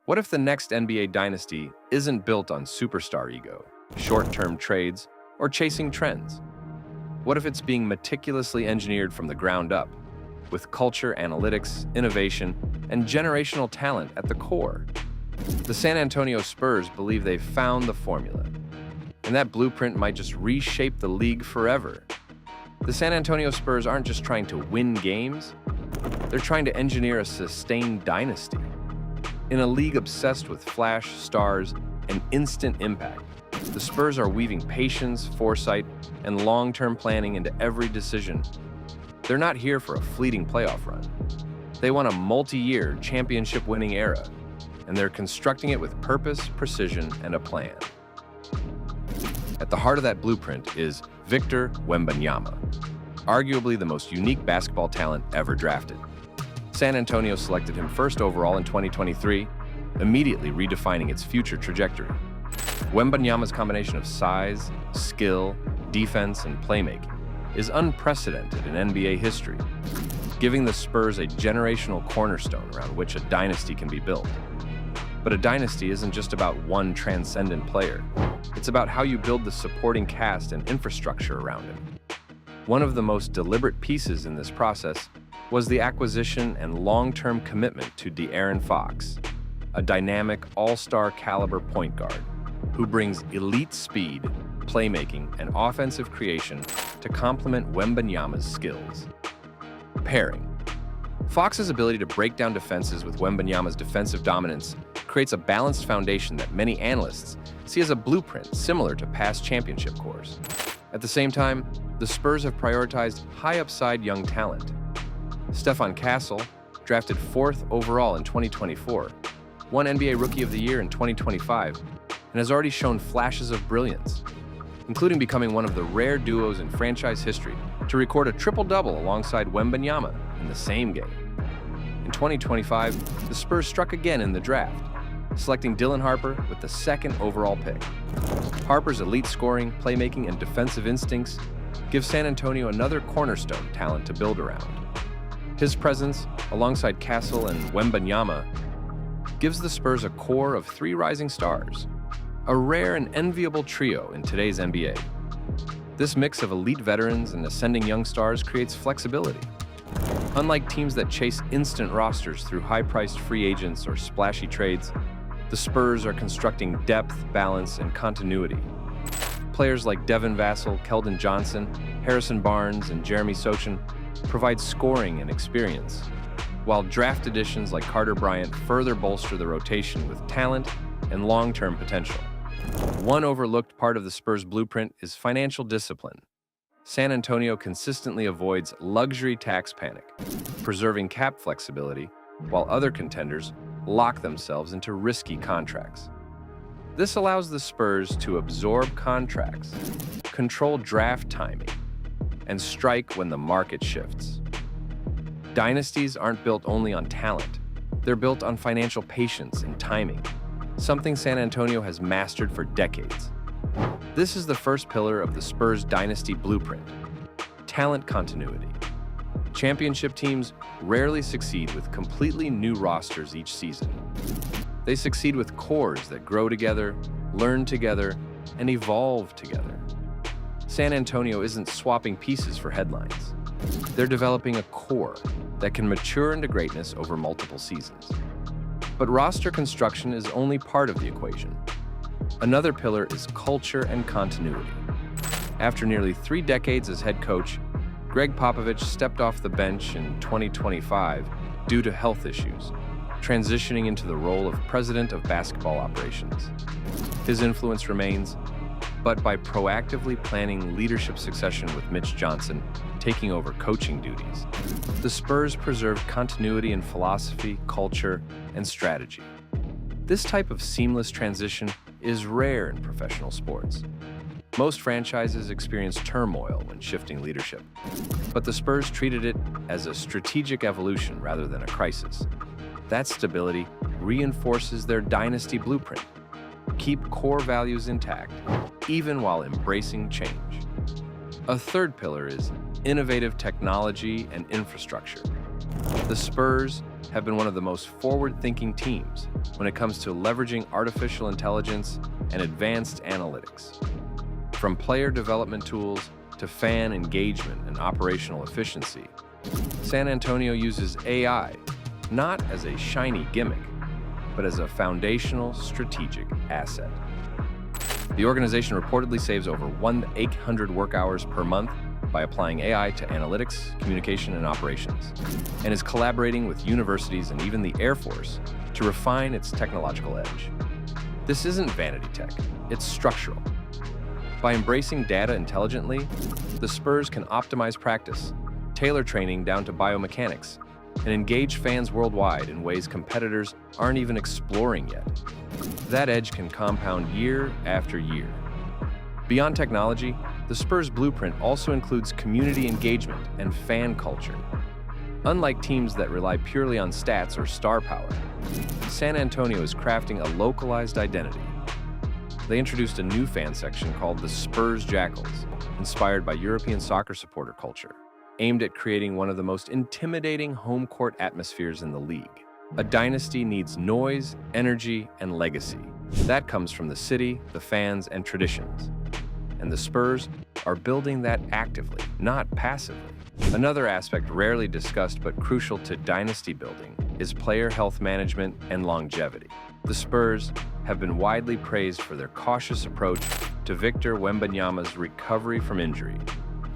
What if the next NBA dynasty isn't built on superstar ego, short-term trades, or chasing trends? What if it's being meticulously engineered from the ground up, with culture, analytics, innovation, and generational talent at the core? The San Antonio Spurs believe they've found the formula, and that blueprint might just reshape the league forever. The San Antonio Spurs aren't just trying to win games, they're trying to engineer a sustained dynasty. In a league obsessed with flash, stars, and instant impact, the Spurs are weaving patience, foresight, and long-term planning into every decision. They're not here for a fleeting playoff run. They want a multi-year championship-winning era, and they're constructing it with purpose, precision, and a plan. At the heart of that blueprint is Victor Wembanyama, arguably the most unique basketball talent ever drafted. San Antonio selected him first overall in 2023, immediately redefining its future trajectory. Wembanyama's combination of size, skill, defense, and playmaking is unprecedented in NBA history, giving the Spurs a generational cornerstone around which a dynasty can be built. But a dynasty isn't just about one transcendent player. It's about how you build the supporting cast and infrastructure around him. One of the most deliberate pieces in this process was the acquisition and long-term commitment to De'Aaron Fox, a dynamic all-star caliber point guard who brings elite speed, playmaking, and offensive creation to complement Wembanyama's skills. Pairing. Fox's ability to break down defenses with Wembanyama's defensive dominance creates a balanced foundation that many analysts see as a blueprint similar to past championship cores. At the same time, the Spurs have prioritized high-upside young talent. Stephon Castle, drafted 4th overall in 2024, won NBA Rookie of the Year in 2025, and has already shown flashes of brilliance, including becoming one of the rare duos in franchise history to record a triple-double alongside Wembanyama in the same game. In 2025, the Spurs struck again in the draft, selecting Dylan Harper with the 2nd overall pick. Harper's elite scoring, playmaking, and defensive instincts give San Antonio another cornerstone talent to build around. His presence, alongside Castle and Wembanyama, gives the Spurs a core of 3 rising stars, a rare and enviable trio in today's NBA. This mix of elite veterans and ascending young stars creates flexibility. Unlike teams that chase instant rosters through high-priced free agents or splashy trades, the Spurs are constructing depth, balance, and continuity. Players like Devin Vassell, Keldon Johnson, Harrison Barnes, and Jeremy Sochan provide scoring and experience, while draft additions like Carter Bryant further bolster the rotation with talent and long-term potential. One overlooked part of the Spurs' blueprint is financial discipline. San Antonio consistently avoids luxury tax panic, preserving cap flexibility, while other contenders lock themselves into risky contracts. This allows the Spurs to absorb contracts, control draft timing, and strike when the market shifts. Dynasties aren't built only on talent. They're built on financial patience and timing, something San Antonio has mastered for decades. This is the first pillar of the Spurs' dynasty blueprint: talent continuity. Championship teams rarely succeed with completely new rosters each season. They succeed with cores that grow together, learn together, and evolve together. San Antonio isn't swapping pieces for headlines. They're developing a core that can mature into greatness over multiple seasons. But roster construction is only part of the equation. Another pillar is culture and continuity. After nearly 3 decades as head coach, Greg Popovich stepped off the bench in 2025 due to health issues, transitioning into the role of president of basketball operations. His influence remains, but by proactively planning leadership succession with Mitch Johnson taking over coaching duties, the Spurs preserved continuity in philosophy, culture, and strategy. This type of seamless transition is rare in professional sports. Most franchises experience turmoil when shifting leadership, but the Spurs treated it as a strategic evolution rather than a crisis. That stability reinforces their dynasty blueprint: keep core values intact, even while embracing change. A third pillar is innovative technology and infrastructure. The Spurs have been one of the most forward-thinking teams when it comes to leveraging artificial intelligence and advanced analytics. From player development tools to fan engagement and operational efficiency, San Antonio uses AI not as a shiny gimmick, but as a foundational strategic asset. The organization reportedly saves over 800 work hours per month by applying AI to analytics, communication, and operations, and is collaborating with universities and even the Air Force to refine its technological edge. This isn't vanity tech, it's structural. By embracing data intelligently, the Spurs can optimize practice, tailor training down to biomechanics, and engage fans worldwide in ways competitors aren't even exploring yet. That edge can compound year after year. Beyond technology, the Spurs blueprint also includes community engagement and fan culture. Unlike teams that rely purely on stats or star power, San Antonio is crafting a localized identity. They introduced a new fan section called the Spurs Jackals, inspired by European soccer supporter culture, aimed at creating one of the most intimidating home court atmospheres in the league. A dynasty needs noise, energy, and legacy. That comes from the city, the fans, and traditions. And the Spurs are building that actively, not passively. Another aspect rarely discussed but crucial to dynasty building is player health management and longevity. The Spurs have been widely praised for their cautious approach to Victor Wembanyama's recovery from injury,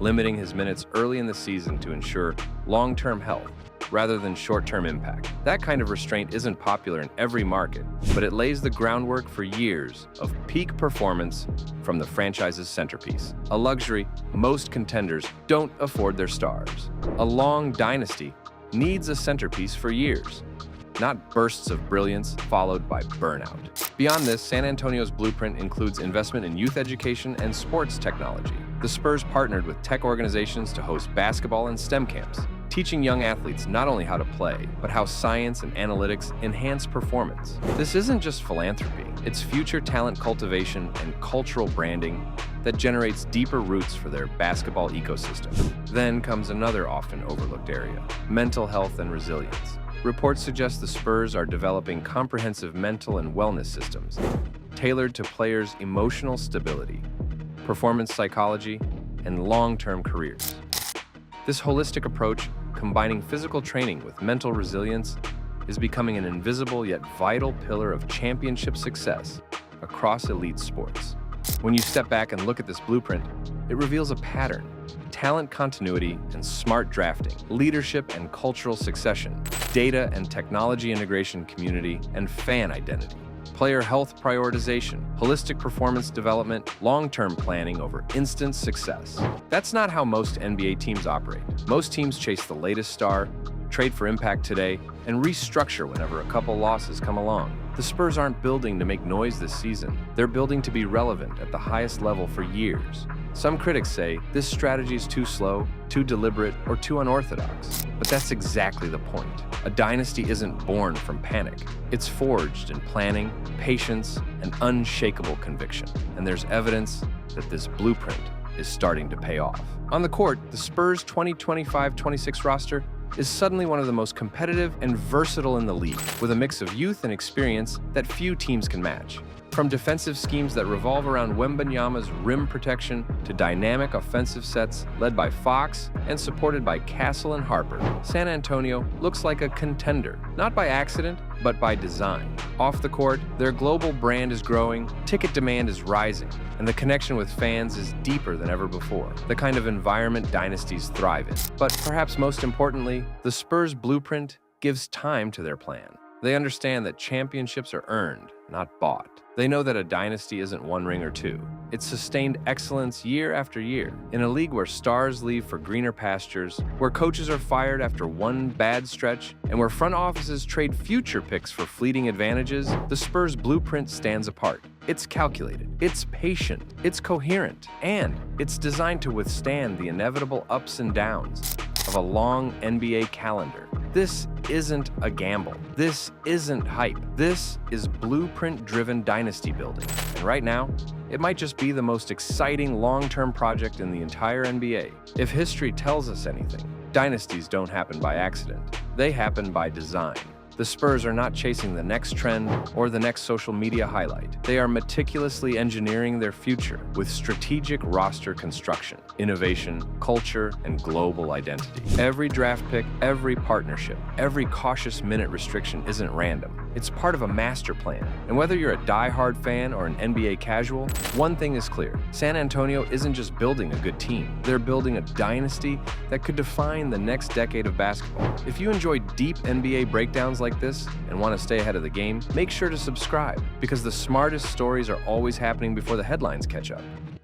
limiting his minutes early in the season to ensure long-term health rather than short-term impact. That kind of restraint isn't popular in every market, but it lays the groundwork for years of peak performance from the franchise's centerpiece, a luxury most contenders don't afford their stars. A long dynasty needs a centerpiece for years, not bursts of brilliance followed by burnout. Beyond this, San Antonio's blueprint includes investment in youth education and sports technology. The Spurs partnered with tech organizations to host basketball and STEM camps, teaching young athletes not only how to play, but how science and analytics enhance performance. This isn't just philanthropy, it's future talent cultivation and cultural branding that generates deeper roots for their basketball ecosystem. Then comes another often overlooked area: mental health and resilience. Reports suggest the Spurs are developing comprehensive mental and wellness systems tailored to players' emotional stability, performance psychology, and long-term careers. This holistic approach, combining physical training with mental resilience, is becoming an invisible yet vital pillar of championship success across elite sports. When you step back and look at this blueprint, it reveals a pattern: talent continuity and smart drafting, leadership and cultural succession, data and technology integration, community and fan identity, player health prioritization, holistic performance development, long-term planning over instant success. That's not how most NBA teams operate. Most teams chase the latest star, trade for impact today, and restructure whenever a couple losses come along. The Spurs aren't building to make noise this season. They're building to be relevant at the highest level for years. Some critics say this strategy is too slow, too deliberate, or too unorthodox. But that's exactly the point. A dynasty isn't born from panic. It's forged in planning, patience, and unshakable conviction. And there's evidence that this blueprint is starting to pay off. On the court, the Spurs' 2025-26 roster is suddenly one of the most competitive and versatile in the league, with a mix of youth and experience that few teams can match. From defensive schemes that revolve around Wembanyama's rim protection to dynamic offensive sets led by Fox and supported by Castle and Harper, San Antonio looks like a contender, not by accident, but by design. Off the court, their global brand is growing, ticket demand is rising, and the connection with fans is deeper than ever before, the kind of environment dynasties thrive in. But perhaps most importantly, the Spurs blueprint gives time to their plan. They understand that championships are earned, not bought. They know that a dynasty isn't one ring or two. It's sustained excellence year after year. In a league where stars leave for greener pastures, where coaches are fired after one bad stretch, and where front offices trade future picks for fleeting advantages, the Spurs blueprint stands apart. It's calculated, it's patient, it's coherent, and it's designed to withstand the inevitable ups and downs of a long NBA calendar. This isn't a gamble. This isn't hype. This is blueprint-driven dynasty building. And right now, it might just be the most exciting long-term project in the entire NBA. If history tells us anything, dynasties don't happen by accident. They happen by design. The Spurs are not chasing the next trend or the next social media highlight. They are meticulously engineering their future with strategic roster construction, innovation, culture, and global identity. Every draft pick, every partnership, every cautious minute restriction isn't random. It's part of a master plan. And whether you're a die-hard fan or an NBA casual, one thing is clear. San Antonio isn't just building a good team. They're building a dynasty that could define the next decade of basketball. If you enjoy deep NBA breakdowns like this and want to stay ahead of the game, make sure to subscribe, because the smartest stories are always happening before the headlines catch up.